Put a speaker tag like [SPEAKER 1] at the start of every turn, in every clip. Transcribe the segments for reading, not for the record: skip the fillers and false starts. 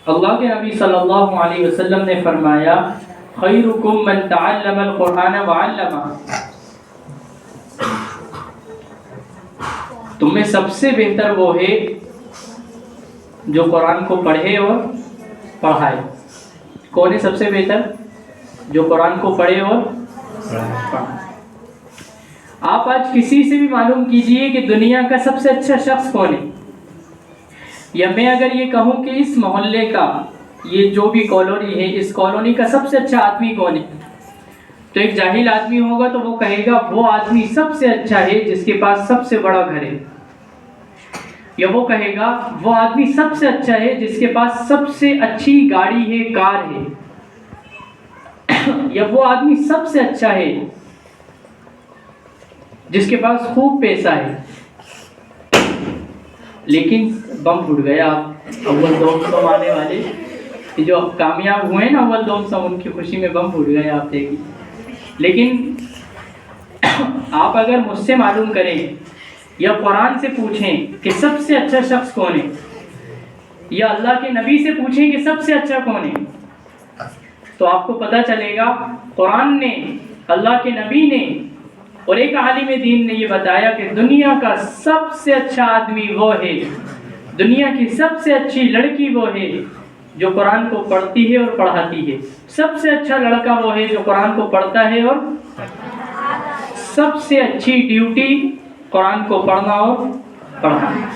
[SPEAKER 1] اللہ کے نبی صلی اللہ علیہ وسلم نے فرمایا خیرکم من تعلم القرآن وعلمہ، تم میں سب سے بہتر وہ ہے جو قرآن کو پڑھے اور پڑھائے۔ کون ہے سب سے بہتر؟ جو قرآن کو پڑھے اور پڑھائے۔ آپ آج کسی سے بھی معلوم کیجئے کہ دنیا کا سب سے اچھا شخص کون ہے، یا میں اگر یہ کہوں کہ اس محلے کا، یہ جو بھی کالونی ہے، اس کالونی کا سب سے اچھا آدمی کون ہے، تو ایک جاہل آدمی ہوگا تو وہ کہے گا وہ آدمی سب سے اچھا ہے جس کے پاس سب سے بڑا گھر ہے، یا وہ کہے گا وہ آدمی سب سے اچھا ہے جس کے پاس سب سے اچھی گاڑی ہے، کار ہے، یا وہ آدمی سب سے اچھا ہے جس کے پاس خوب پیسہ ہے۔ لیکن بم پھوٹ گیا، اول دوم سم آنے والے جو کامیاب ہوئے نا اول دوم سم، ان کی خوشی میں بم پھوٹ گیا آپ دیکھیں۔ لیکن آپ اگر مجھ سے معلوم کریں یا قرآن سے پوچھیں کہ سب سے اچھا شخص کون ہے، یا اللہ کے نبی سے پوچھیں کہ سب سے اچھا کون ہے، تو آپ کو پتہ چلے گا قرآن نے، اللہ کے نبی نے اور ایک عالم دین نے یہ بتایا کہ دنیا کا سب سے اچھا آدمی وہ ہے، دنیا کی سب سے اچھی لڑکی وہ ہے جو قرآن کو پڑھتی ہے اور پڑھاتی ہے، سب سے اچھا لڑکا وہ ہے جو قرآن کو پڑھتا ہے اور سب سے اچھی ڈیوٹی قرآن کو پڑھنا اور پڑھانا۔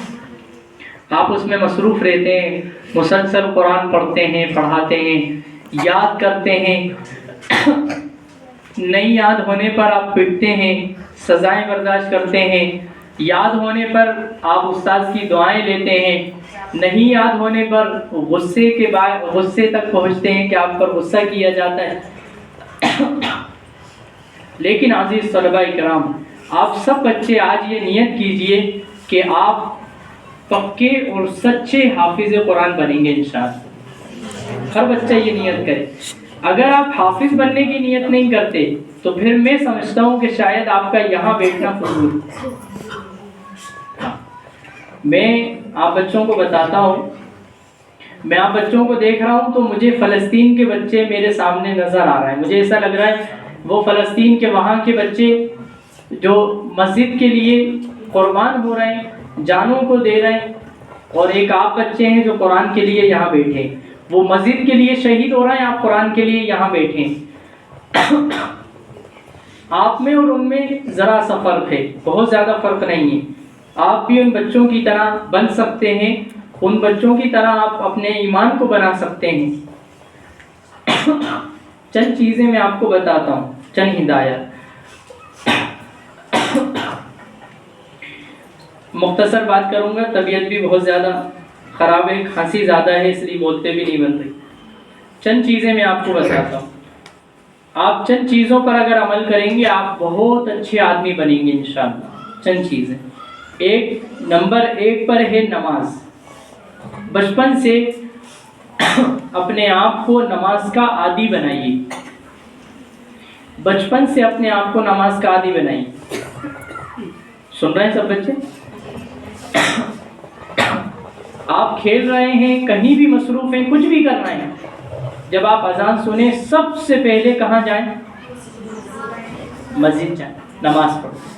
[SPEAKER 1] آپ اس میں مصروف رہتے ہیں، مسلسل قرآن پڑھتے ہیں، پڑھاتے ہیں، یاد کرتے ہیں، نہیں یاد ہونے پر آپ پٹتے ہیں، سزائیں برداشت کرتے ہیں، یاد ہونے پر آپ استاد کی دعائیں لیتے ہیں، نہیں یاد ہونے پر غصے تک پہنچتے ہیں کہ آپ پر غصہ کیا جاتا ہے۔ لیکن عزیز طلباء کرام، آپ سب بچے آج یہ نیت کیجئے کہ آپ پکے اور سچے حافظ قرآن بنیں گے انشاءاللہ۔ ہر بچہ یہ نیت کرے۔ اگر آپ حافظ بننے کی نیت نہیں کرتے تو پھر میں سمجھتا ہوں کہ شاید آپ کا یہاں بیٹھنا فضول۔ میں آپ بچوں کو بتاتا ہوں، میں آپ بچوں کو دیکھ رہا ہوں تو مجھے فلسطین کے بچے میرے سامنے نظر آ رہے ہیں۔ مجھے ایسا لگ رہا ہے وہ فلسطین کے وہاں کے بچے جو مسجد کے لیے قربان ہو رہے ہیں، جانوں کو دے رہے ہیں، اور ایک آپ بچے ہیں جو قرآن کے لیے یہاں بیٹھے ہیں۔ وہ مسجد کے لیے شہید ہو رہے ہیں، آپ قرآن کے لیے یہاں بیٹھے ہیں۔ آپ میں اور ان میں ذرا سا فرق ہے، بہت زیادہ فرق نہیں ہے۔ آپ بھی ان بچوں کی طرح بن سکتے ہیں، ان بچوں کی طرح آپ اپنے ایمان کو بنا سکتے ہیں۔ چند چیزیں میں آپ کو بتاتا ہوں، چند ہدایات۔ مختصر بات کروں گا، طبیعت بھی بہت زیادہ خراب ہے، کھانسی زیادہ ہے، اس لیے بولتے بھی نہیں بن رہی۔ چند چیزیں میں آپ کو بتاتا ہوں، آپ چند چیزوں پر اگر عمل کریں گے آپ بہت اچھے آدمی بنیں گے انشاءاللہ۔ چند چیزیں، نمبر 1 پر ہے نماز۔ بچپن سے اپنے آپ کو نماز کا عادی بنائیے، بچپن سے اپنے آپ کو نماز کا عادی بنائیے۔ سن رہے ہیں سب بچے؟ آپ کھیل رہے ہیں، کہیں بھی مصروف ہیں، کچھ بھی کر رہے ہیں، جب آپ اذان سنیں سب سے پہلے کہاں جائیں؟ مسجد جائیں، نماز پڑھیں،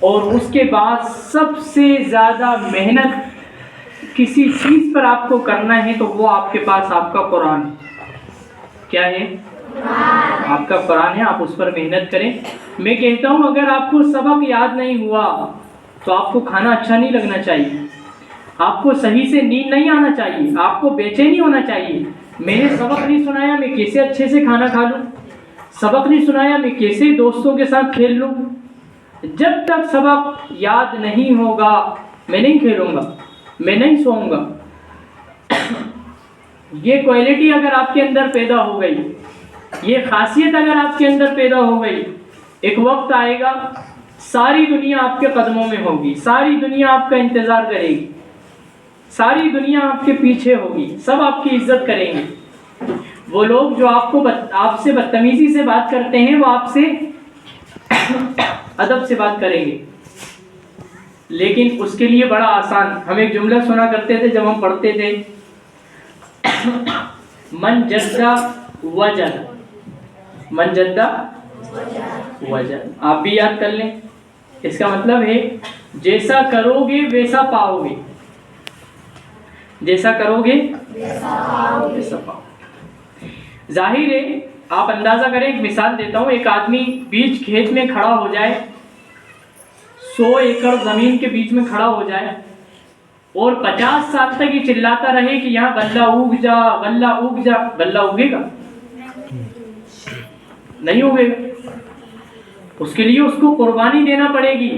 [SPEAKER 1] اور اس کے بعد سب سے زیادہ محنت کسی چیز پر آپ کو کرنا ہے تو وہ آپ کے پاس آپ کا قرآن کیا ہے؟ آپ کا قرآن ہے، آپ اس پر محنت کریں۔ میں کہتا ہوں اگر آپ کو سبق یاد نہیں ہوا تو آپ کو کھانا اچھا نہیں لگنا چاہیے، آپ کو صحیح سے نیند نہیں آنا چاہیے، آپ کو بے چینی ہونا چاہیے۔ میں نے سبق نہیں سنایا میں کیسے اچھے سے کھانا کھا لوں، سبق نہیں سنایا میں کیسے دوستوں کے ساتھ کھیل لوں۔ جب تک سبق یاد نہیں ہوگا میں نہیں کھیلوں گا، میں نہیں سوؤں گا۔ یہ کوالٹی اگر آپ کے اندر پیدا ہو گئی، یہ خاصیت اگر آپ کے اندر پیدا ہو گئی، ایک وقت آئے گا ساری دنیا آپ کے قدموں میں ہوگی، ساری دنیا آپ کا انتظار کرے گی، ساری دنیا آپ کے پیچھے ہوگی، سب آپ کی عزت کریں گے۔ وہ لوگ جو آپ سے بدتمیزی سے بات کرتے ہیں وہ آپ سے ادب سے بات کریں گے، لیکن اس کے لیے بڑا آسان، ہم ایک جملہ سنا کرتے تھے جب ہم پڑھتے تھے، من جدہ وجد، من جدہ وجد، آپ بھی یاد کر لیں. اس کا مطلب ہے جیسا کرو گے ویسا پاؤ گے، جیسا کرو گے ویسا پاؤ گے. ظاہر ہے آپ اندازہ کریں، ایک مثال دیتا ہوں. ایک آدمی بیچ کھیت میں کھڑا ہو جائے، 100 ایکڑ زمین کے بیچ میں کھڑا ہو جائے اور 50 سال تک یہ چلاتا رہے کہ یہاں غلہ اگ جا، غلہ اگ جا. غلہ اگے گا؟ نہیں اگے گا. اس کے لیے اس کو قربانی دینا پڑے گی،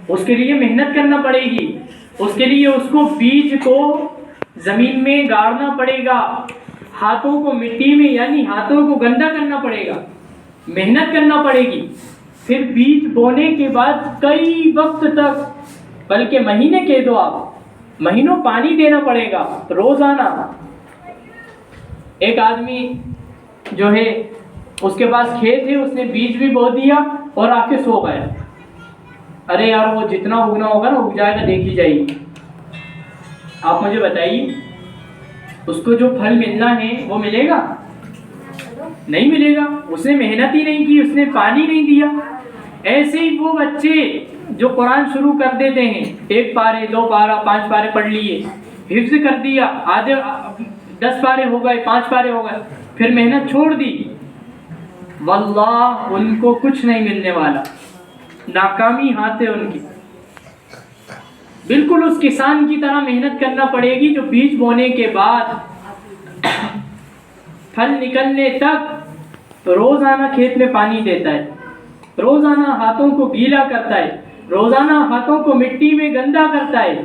[SPEAKER 1] اس کے لیے محنت کرنا پڑے گی، اس کے لیے اس کو بیج کو زمین میں گاڑنا پڑے گا، ہاتھوں کو مٹی میں یعنی ہاتھوں کو گندا کرنا پڑے گا، محنت کرنا پڑے گی. پھر بیج بونے کے بعد کئی وقت تک، بلکہ مہینے کہہ دو آپ، مہینوں پانی دینا پڑے گا روزانہ. ایک آدمی جو ہے اس کے پاس کھیت ہے، اس نے بیج بھی بو دیا اور آ کے سو گیا. ارے یار وہ جتنا اگنا ہوگا نا اگ جائے گا، دیکھی جائے گی. آپ مجھے بتائیے اس کو جو پھل ملنا ہے وہ ملے گا؟ نہیں ملے گا. اس نے محنت ہی نہیں کی، اس نے پانی نہیں دیا. ایسے ہی وہ بچے جو قرآن شروع کر دیتے ہیں، 1 پارے 2 پارہ 5 پارے پڑھ لیے، حفظ کر دیا، آدھے 10 پارے ہو گئے، 5 پارے ہو گئے، پھر محنت چھوڑ دی، واللہ ان کو کچھ نہیں ملنے والا، ناکامی ہاتھ ہے ان کی. بالکل اس کسان کی طرح محنت کرنا پڑے گی جو بیج بونے کے بعد پھل نکلنے تک روزانہ کھیت میں پانی دیتا ہے، روزانہ ہاتھوں کو گیلا کرتا ہے، روزانہ ہاتھوں کو مٹی میں گندا کرتا ہے.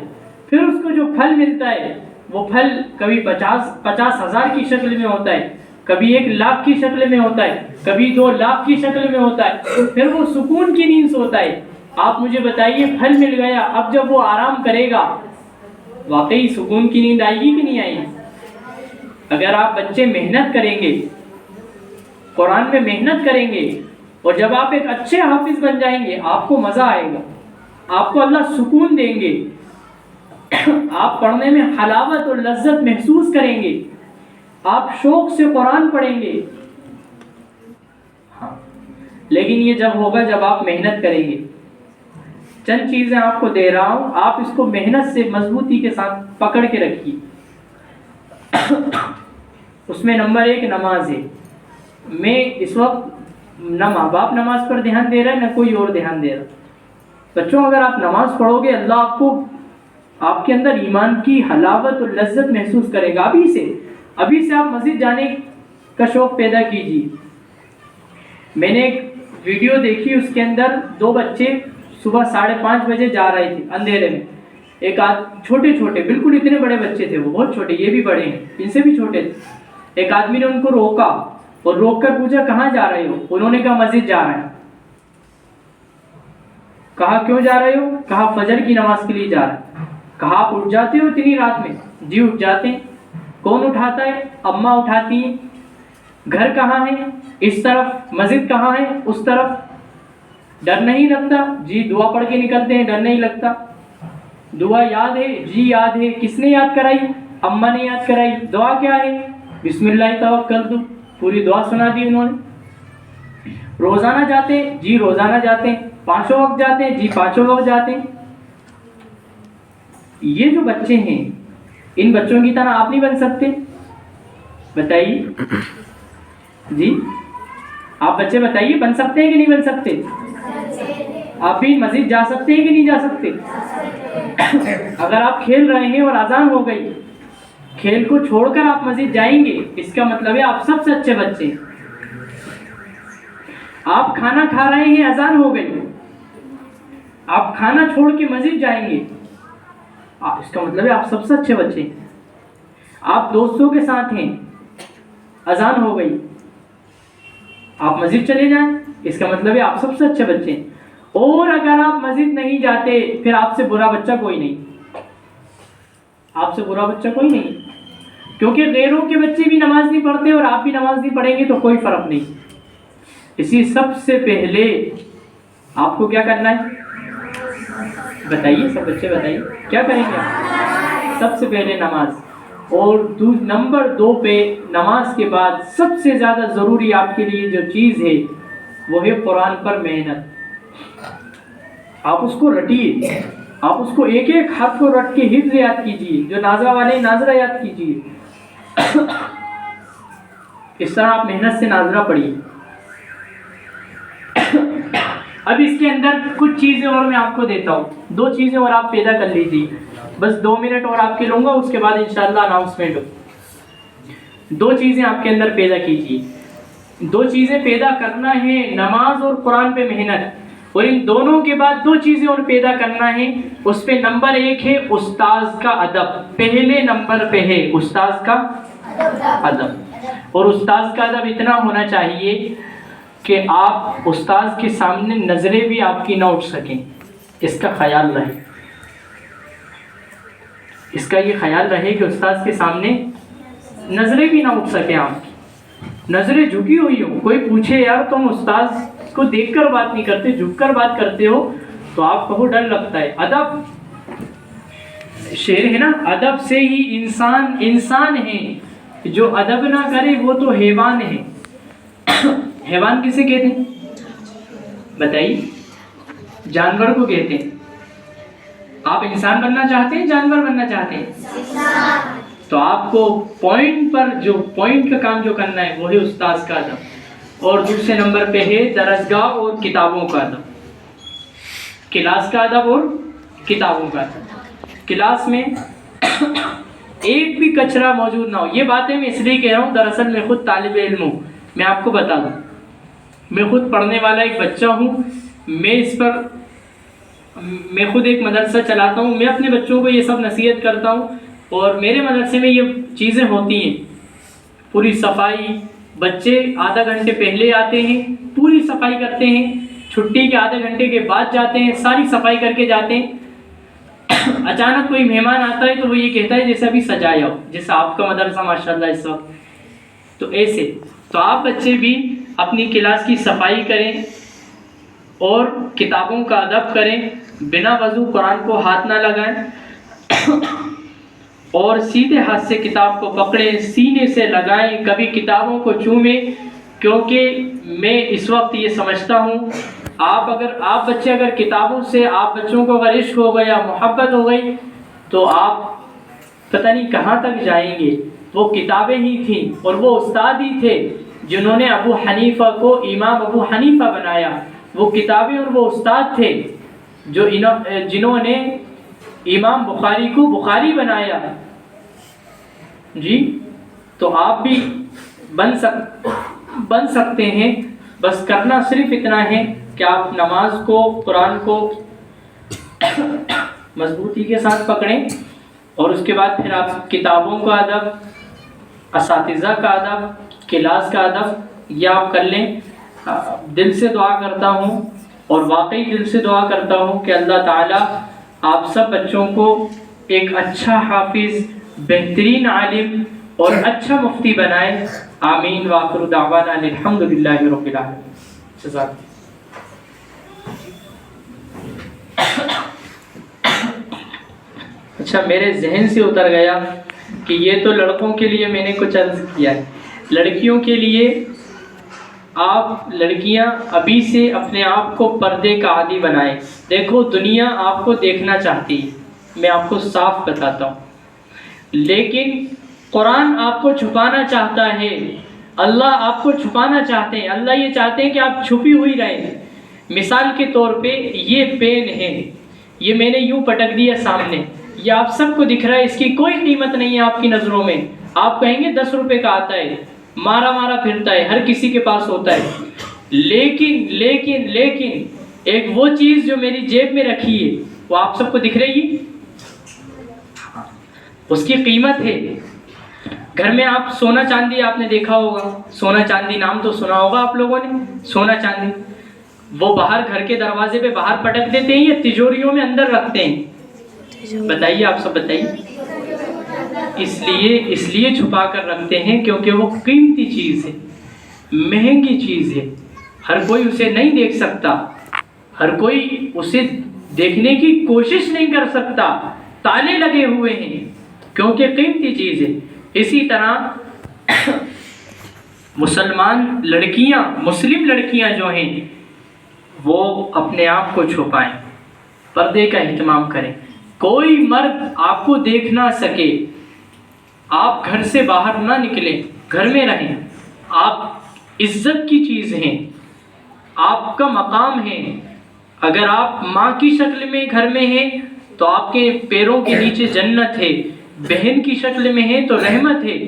[SPEAKER 1] پھر اس کو جو پھل ملتا ہے وہ پھل کبھی 50,000 کی شکل میں ہوتا ہے، کبھی 1 لاکھ کی شکل میں ہوتا ہے، کبھی 2 لاکھ کی شکل میں ہوتا ہے. پھر وہ سکون کی نیند سوتا ہے. آپ مجھے بتائیے پھل مل گیا، اب جب وہ آرام کرے گا واقعی سکون کی نیند آئے گی کہ نہیں آئے گی؟ اگر آپ بچے محنت کریں گے، قرآن میں محنت کریں گے، اور جب آپ ایک اچھے حافظ بن جائیں گے آپ کو مزہ آئے گا، آپ کو اللہ سکون دیں گے، آپ پڑھنے میں حلاوت اور لذت محسوس کریں گے، آپ شوق سے قرآن پڑھیں گے. لیکن یہ جب ہوگا جب آپ محنت کریں گے. چند چیزیں آپ کو دے رہا ہوں، آپ اس کو محنت سے مضبوطی کے ساتھ پکڑ کے رکھیے. اس میں نمبر 1 نماز ہے. میں اس وقت نہ ماں باپ نماز پر دھیان دے رہا ہے نہ کوئی اور دھیان دے رہا. بچوں اگر آپ نماز پڑھو گے اللہ آپ کو، آپ کے اندر ایمان کی حلاوت اور لذت محسوس کرے گا. ابھی سے آپ مسجد جانے کا شوق پیدا کیجیے. میں نے ایک ویڈیو دیکھی، اس کے اندر 2 بچے صبح 5:30 بجے جا رہے تھے اندھیرے میں. ایک چھوٹے بالکل اتنے بڑے بچے تھے، وہ بہت چھوٹے، یہ بھی بڑے ہیں، ان سے بھی چھوٹے تھے. ایک آدمی نے ان کو روکا اور روک کر پوچھا کہاں جا رہے ہو؟ انہوں نے کہا مسجد جا رہے ہیں. کہا کیوں جا رہے ہو؟ کہا فجر کی نماز کے لیے جا رہے ہیں. کہا آپ اٹھ جاتے ہو اتنی رات میں؟ جی اٹھ جاتے ہیں. کون اٹھاتا ہے؟ اماں اٹھاتی ہیں. گھر کہاں ہے؟ اس طرف. مسجد کہاں ہے؟ اس طرف. ڈر نہیں لگتا؟ جی دعا پڑھ کے نکلتے ہیں، ڈر نہیں لگتا. دعا یاد ہے؟ جی یاد ہے. کس نے یاد کرائی؟ اماں نے یاد کرائی. دعا کیا ہے؟ بسم اللہ توکلت. پوری دعا سنا دی انہوں نے. روزانہ جاتے ہیں؟ جی روزانہ جاتے ہیں. 5 وقت جاتے ہیں؟ جی 5 وقت جاتے ہیں. یہ جو بچے ہیں ان بچوں کی طرح آپ نہیں بن سکتے؟ بتائیے جی، آپ بچے بتائیے بن سکتے ہیں کہ نہیں بن سکتے؟ آپ بھی مسجد جا سکتے ہیں کہ نہیں جا سکتے؟ اگر آپ کھیل رہے ہیں اور اذان ہو گئی، کھیل کو چھوڑ کر آپ مسجد جائیں گے، اس کا مطلب ہے آپ سب سے اچھے بچے ہیں. آپ کھانا کھا رہے ہیں، اذان ہو گئی، آپ کھانا چھوڑ کے مسجد جائیں گے، اس کا مطلب ہے آپ سب سے اچھے بچے ہیں. آپ دوستوں کے ساتھ ہیں، اذان ہو گئی، آپ مسجد چلے جائیں، اس کا مطلب ہے آپ سب سے اچھے بچے ہیں. اور اگر آپ مسجد نہیں جاتے پھر آپ سے برا بچہ کوئی نہیں، آپ سے برا بچہ کوئی نہیں، کیونکہ غیروں کے بچے بھی نماز نہیں پڑھتے اور آپ بھی نماز نہیں پڑھیں گے تو کوئی فرق نہیں. اسی سب سے پہلے آپ کو کیا کرنا ہے؟ بتائیے، سب بچے بتائیے کیا کریں گے آپ؟ سب سے پہلے نماز، اور نمبر 2 پہ نماز کے بعد سب سے زیادہ ضروری آپ کے لیے جو چیز ہے وہ ہے قرآن پر محنت۔ آپ اس کو رٹیے، آپ اس کو ایک ایک حرف کو رٹ کے حفظ یاد کیجیے، جو ناظرہ والے ناظرہ یاد کیجیے۔ اس طرح آپ محنت سے ناظرہ پڑھیے۔ اب اس کے اندر کچھ چیزیں اور میں آپ کو دیتا ہوں، 2 چیزیں اور آپ پیدا کر لیجیے، بس 2 منٹ اور آپ کے لوں گا، اس کے بعد انشاءاللہ اناؤنسمنٹ ہو۔ 2 چیزیں آپ کے اندر پیدا کیجیے۔ 2 چیزیں پیدا کرنا ہے، نماز اور قرآن پہ محنت، اور ان دونوں کے بعد 2 چیزیں اور پیدا کرنا ہے۔ اس پہ نمبر 1 ہے استاذ کا ادب، پہلے نمبر پہ ہے استاذ کا ادب، اور استاذ کا ادب اتنا ہونا چاہیے کہ آپ استاذ کے سامنے نظریں بھی آپ کی نہ اٹھ سکیں، اس کا خیال رہے، اس کا یہ خیال رہے کہ استاذ کے سامنے نظریں بھی نہ اٹھ سکیں، آپ کی نظریں جھکی ہوئی ہوں، کوئی پوچھے یار تم استاذ کو دیکھ کر بات نہیں کرتے، جھک کر بات کرتے ہو، تو آپ کو ڈر لگتا ہے۔ ادب، شعر ہے نا، ادب سے ہی انسان ہے، جو ادب نہ کرے وہ تو حیوان ہے۔ حیوان کسے کہتے ہیں بتائیے؟ جانور کو کہتے ہیں۔ آپ انسان بننا چاہتے ہیں، جانور بننا چاہتے ہیں؟ تو آپ کو پوائنٹ کا کام جو کرنا ہے وہ ہے استاذ کا ادب، اور دوسرے نمبر پہ ہے درسگاہ اور کتابوں کا ادب، کلاس کا ادب اور کتابوں کا ادب۔ کلاس میں ایک بھی کچرا موجود نہ ہو۔ یہ باتیں میں اس لیے کہہ رہا ہوں، دراصل میں خود طالب علم ہوں، میں آپ کو بتا دوں، میں خود پڑھنے والا ایک بچہ ہوں، میں خود ایک مدرسہ چلاتا ہوں، میں اپنے بچوں کو یہ سب نصیحت کرتا ہوں، اور میرے مدرسے میں یہ چیزیں ہوتی ہیں، پوری صفائی، بچے آدھا گھنٹے پہلے آتے ہیں، پوری صفائی کرتے ہیں، چھٹی کے آدھے گھنٹے کے بعد جاتے ہیں، ساری صفائی کر کے جاتے ہیں۔ اچانک کوئی مہمان آتا ہے تو وہ یہ کہتا ہے جیسے ابھی سجایا ہو، جیسے آپ کا مدرسہ ماشاءاللہ اس وقت، تو ایسے تو آپ بچے بھی اپنی کلاس کی صفائی کریں اور کتابوں کا ادب کریں، بنا وضو قرآن کو ہاتھ نہ لگائیں، اور سیدھے ہاتھ سے کتاب کو پکڑیں، سینے سے لگائیں، کبھی کتابوں کو چومیں، کیونکہ میں اس وقت یہ سمجھتا ہوں آپ بچے اگر کتابوں سے، آپ بچوں کو اگر عشق ہو گیا، محبت ہو گئی، تو آپ پتہ نہیں کہاں تک جائیں گے۔ وہ کتابیں ہی تھیں اور وہ استاد ہی تھے جنہوں نے ابو حنیفہ کو امام ابو حنیفہ بنایا، وہ کتابیں اور وہ استاد تھے جنہوں نے امام بخاری کو بخاری بنایا۔ جی تو آپ بھی بن سکتے ہیں، بس کرنا صرف اتنا ہے کہ آپ نماز کو، قرآن کو مضبوطی کے ساتھ پکڑیں، اور اس کے بعد پھر آپ کتابوں کا ادب، اساتذہ کا ادب، کلاس کا ادب یہ آپ کر لیں۔ دل سے دعا کرتا ہوں، اور واقعی دل سے دعا کرتا ہوں کہ اللہ تعالیٰ آپ سب بچوں کو ایک اچھا حافظ، بہترین عالم اور اچھا مفتی بنائے، آمین وآخر دعوانا الحمدللہ رب العالمین۔ جزاک۔ اچھا، میرے ذہن سے اتر گیا کہ یہ تو لڑکوں کے لیے میں نے کچھ عرض کیا ہے، لڑکیوں کے لیے آپ لڑکیاں ابھی سے اپنے آپ کو پردے کا عادی بنائیں۔ دیکھو دنیا آپ کو دیکھنا چاہتی ہے، میں آپ کو صاف بتاتا ہوں، لیکن قرآن آپ کو چھپانا چاہتا ہے، اللہ آپ کو چھپانا چاہتے ہیں، اللہ یہ چاہتے ہیں کہ آپ چھپی ہوئی رہیں۔ مثال کے طور پہ یہ پین ہے، یہ میں نے یوں پٹک دیا سامنے، یہ آپ سب کو دکھ رہا ہے، اس کی کوئی قیمت نہیں ہے آپ کی نظروں میں، آپ کہیں گے 10 روپے کا آتا ہے، مارا پھرتا ہے، ہر کسی کے پاس ہوتا ہے، لیکن ایک وہ چیز جو میری جیب میں رکھی ہے وہ آپ سب کو دکھ رہی ہے، اس کی قیمت ہے۔ گھر میں آپ سونا چاندی آپ نے دیکھا ہوگا، سونا چاندی نام تو سنا ہوگا آپ لوگوں نے، سونا چاندی وہ باہر گھر کے دروازے پہ باہر پٹک دیتے ہیں یا تجوریوں میں اندر رکھتے ہیں؟ بتائیے، آپ سب بتائیے۔ اس لیے چھپا کر رکھتے ہیں کیونکہ وہ قیمتی چیز ہے، مہنگی چیز ہے، ہر کوئی اسے نہیں دیکھ سکتا، ہر کوئی اسے دیکھنے کی کوشش نہیں کر سکتا، تالے لگے ہوئے ہیں، کیونکہ قیمتی چیز ہے۔ اسی طرح مسلمان لڑکیاں، مسلم لڑکیاں جو ہیں وہ اپنے آپ کو چھپائیں، پردے کا اہتمام کریں، کوئی مرد آپ کو دیکھ نہ سکے، آپ گھر سے باہر نہ نکلیں، گھر میں رہیں۔ آپ عزت کی چیز ہیں، آپ کا مقام ہے۔ اگر آپ ماں کی شکل میں گھر میں ہیں تو آپ کے پیروں کے نیچے جنت ہے، بہن کی شکل میں ہے تو رحمت ہے،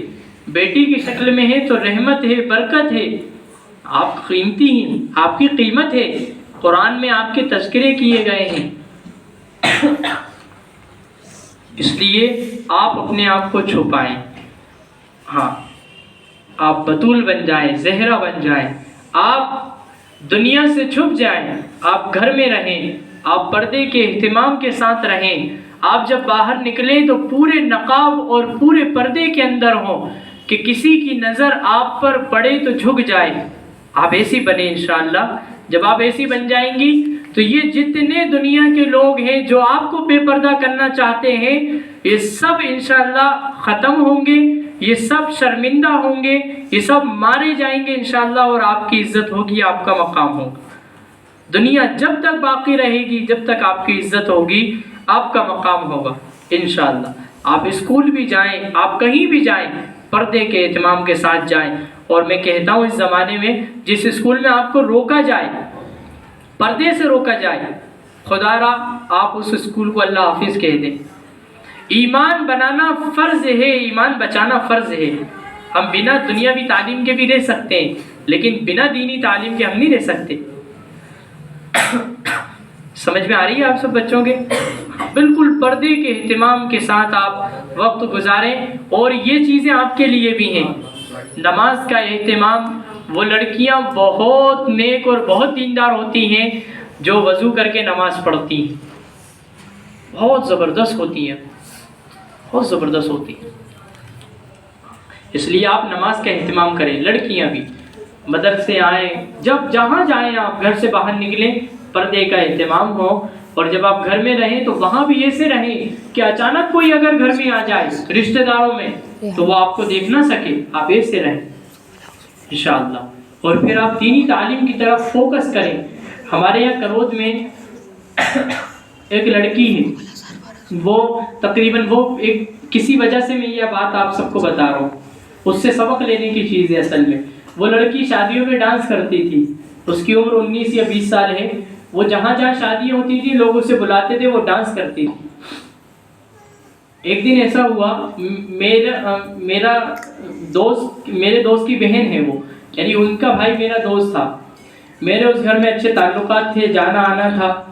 [SPEAKER 1] بیٹی کی شکل میں ہے تو رحمت ہے، برکت ہے۔ آپ قیمتی ہیں، آپ کی قیمت ہے، قرآن میں آپ کے تذکرے کیے گئے ہیں۔ اس لیے آپ اپنے آپ کو چھپائیں، ہاں آپ بطول بن جائیں، زہرا بن جائیں، آپ دنیا سے چھپ جائیں، آپ گھر میں رہیں، آپ پردے کے اہتمام کے ساتھ رہیں۔ آپ جب باہر نکلیں تو پورے نقاب اور پورے پردے کے اندر ہوں کہ کسی کی نظر آپ پر پڑے تو جھک جائے۔ آپ ایسی بنیں انشاءاللہ۔ جب آپ ایسی بن جائیں گی تو یہ جتنے دنیا کے لوگ ہیں جو آپ کو بے پردہ کرنا چاہتے ہیں، یہ سب انشاءاللہ ختم ہوں گے، یہ سب شرمندہ ہوں گے، یہ سب مارے جائیں گے انشاءاللہ، اور آپ کی عزت ہوگی، آپ کا مقام ہوگا۔ دنیا جب تک باقی رہے گی، جب تک آپ کی عزت ہوگی، آپ کا مقام ہوگا انشاءاللہ۔ آپ اسکول بھی جائیں، آپ کہیں بھی جائیں، پردے کے اہتمام کے ساتھ جائیں۔ اور میں کہتا ہوں اس زمانے میں جس اسکول میں آپ کو روکا جائے، پردے سے روکا جائے، خدا را آپ اس اسکول کو اللہ حافظ کہہ دیں۔ ایمان بنانا فرض ہے، ایمان بچانا فرض ہے۔ ہم بنا دنیاوی تعلیم کے بھی رہ سکتے ہیں، لیکن بنا دینی تعلیم کے ہم نہیں رہ سکتے۔ سمجھ میں آ رہی ہے آپ سب بچوں کے؟ بالکل پردے کے اہتمام کے ساتھ آپ وقت گزاریں۔ اور یہ چیزیں آپ کے لیے بھی ہیں، نماز کا اہتمام۔ وہ لڑکیاں بہت نیک اور بہت دیندار ہوتی ہیں جو وضو کر کے نماز پڑھتی ہیں، بہت زبردست ہوتی ہیں، بہت زبردست ہوتی ہیں۔ اس لیے آپ نماز کا اہتمام کریں، لڑکیاں بھی مدرسے آئیں، جب جہاں جائیں آپ گھر سے باہر نکلیں، پردے کا اہتمام ہو۔ اور جب آپ گھر میں رہیں تو وہاں بھی ایسے رہیں کہ اچانک کوئی اگر گھر میں آ جائے رشتہ داروں میں تو وہ آپ کو دیکھ نہ سکے، آپ ایسے رہیں انشاءاللہ۔ اور پھر آپ دینی تعلیم کی طرف فوکس کریں۔ ہمارے یہاں کرود میں ایک لڑکی ہے، وہ تقریباً وہ ایک کسی وجہ سے میں یہ بات آپ سب کو بتا رہا ہوں، اس سے سبق لینے کی چیز ہے اصل میں۔ وہ لڑکی شادیوں میں ڈانس کرتی تھی، اس کی عمر 19 یا 20 سال ہے۔ وہ جہاں جہاں شادیاں ہوتی تھی لوگ اسے بلاتے تھے، وہ ڈانس کرتی تھی۔ ایک دن ایسا ہوا، میرے دوست کی بہن ہے وہ، یعنی ان کا بھائی میرا دوست تھا، میرے اس گھر میں اچھے تعلقات تھے، جانا آنا تھا۔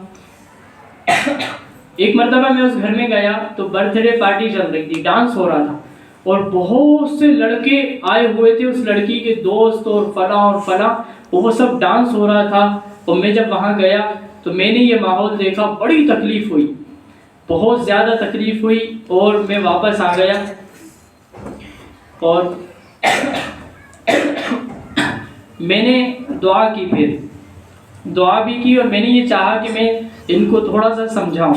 [SPEAKER 1] ایک مرتبہ میں اس گھر میں گیا تو برتھ ڈے پارٹی چل رہی تھی، ڈانس ہو رہا تھا، اور بہت سے لڑکے آئے ہوئے تھے، اس لڑکی کے دوست اور فلاں، وہ سب ڈانس ہو رہا تھا۔ اور میں جب وہاں گیا تو میں نے یہ ماحول دیکھا، بڑی تکلیف ہوئی، بہت زیادہ تکلیف ہوئی، اور میں واپس آ گیا۔ اور میں نے دعا کی، پھر دعا بھی کی، اور میں نے یہ چاہا کہ میں ان کو تھوڑا سا سمجھاؤں۔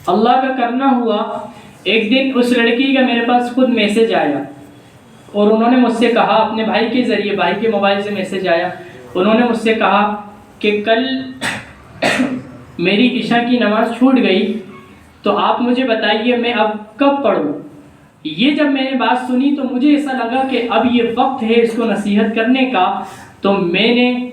[SPEAKER 1] اللہ کا کرنا ہوا، ایک دن اس لڑکی کا میرے پاس خود میسج آیا، اور انہوں نے مجھ سے کہا، اپنے بھائی کے ذریعے، بھائی کے موبائل سے میسج آیا، انہوں نے مجھ سے کہا کہ کل میری عشاء کی نماز چھوٹ گئی، تو آپ مجھے بتائیے میں اب کب پڑھوں۔ یہ جب میں نے بات سنی تو مجھے ایسا لگا کہ اب یہ وقت ہے اس کو نصیحت کرنے کا، تو میں نے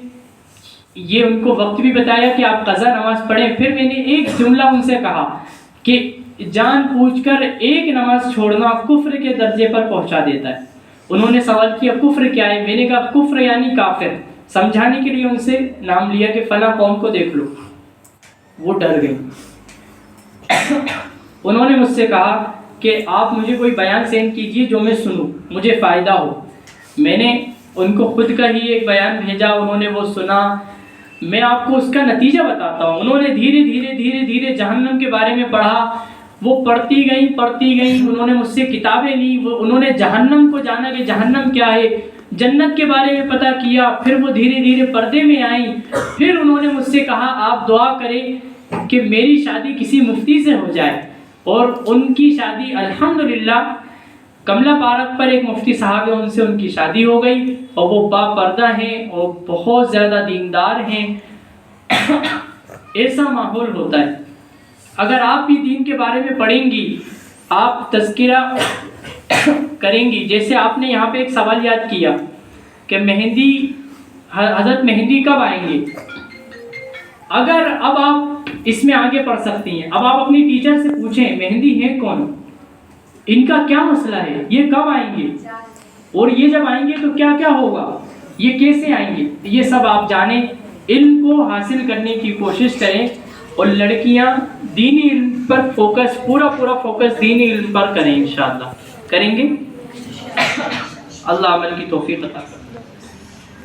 [SPEAKER 1] یہ ان کو وقت بھی بتایا کہ آپ قضا نماز پڑھیں۔ پھر میں نے ایک جملہ ان سے کہا کہ جان پوچھ کر ایک نماز چھوڑنا کفر کے درجے پر پہنچا دیتا ہے۔ انہوں نے سوال کیا کفر کیا ہے؟ میں نے کہا کفر یعنی کافر۔ سمجھانے کے لیے ان سے نام لیا کہ فلاں قوم کو دیکھ لو، وہ ڈر گئی۔ انہوں نے مجھ سے کہا کہ آپ مجھے کوئی بیان سینڈ کیجیے جو میں سنوں، مجھے فائدہ ہو۔ میں نے ان کو خود کا ہی ایک بیان بھیجا، انہوں نے وہ سنا۔ میں آپ کو اس کا نتیجہ بتاتا ہوں۔ انہوں نے دھیرے دھیرے جہنم کے بارے میں پڑھا، وہ پڑھتی گئیں، انہوں نے مجھ سے کتابیں لی، انہوں نے جہنم کو جانا کہ جہنم کیا ہے، جنت کے بارے میں پتہ کیا، پھر وہ دھیرے پردے میں آئیں۔ پھر انہوں نے مجھ سے کہا آپ دعا کریں کہ میری شادی کسی مفتی سے ہو جائے۔ اور ان کی شادی الحمدللہ کملا پارک پر ایک مفتی صاحب ہیں، ان سے ان کی شادی ہو گئی اور وہ با پردہ ہیں اور بہت زیادہ دیندار ہیں۔ ایسا ماحول ہوتا ہے۔ اگر آپ بھی دین کے بارے میں پڑھیں گی، آپ تذکرہ کریں گی، جیسے آپ نے یہاں پہ ایک سوال یاد کیا کہ مہندی، حضرت مہندی کب آئیں گے؟ اگر اب آپ اس میں آگے پڑھ سکتی ہیں، اب آپ اپنی ٹیچر سے پوچھیں مہندی ہے کون، ان کا کیا مسئلہ ہے، یہ کب آئیں گے، اور یہ جب آئیں گے تو کیا کیا ہوگا، یہ کیسے آئیں گے، یہ سب آپ جانیں، علم کو حاصل کرنے کی کوشش کریں، اور لڑکیاں دینی علم پر فوکس، پورا فوکس دینی علم پر کریں، انشاءاللہ کریں گے۔ اللہ عمل کی توفیق عطا کرے۔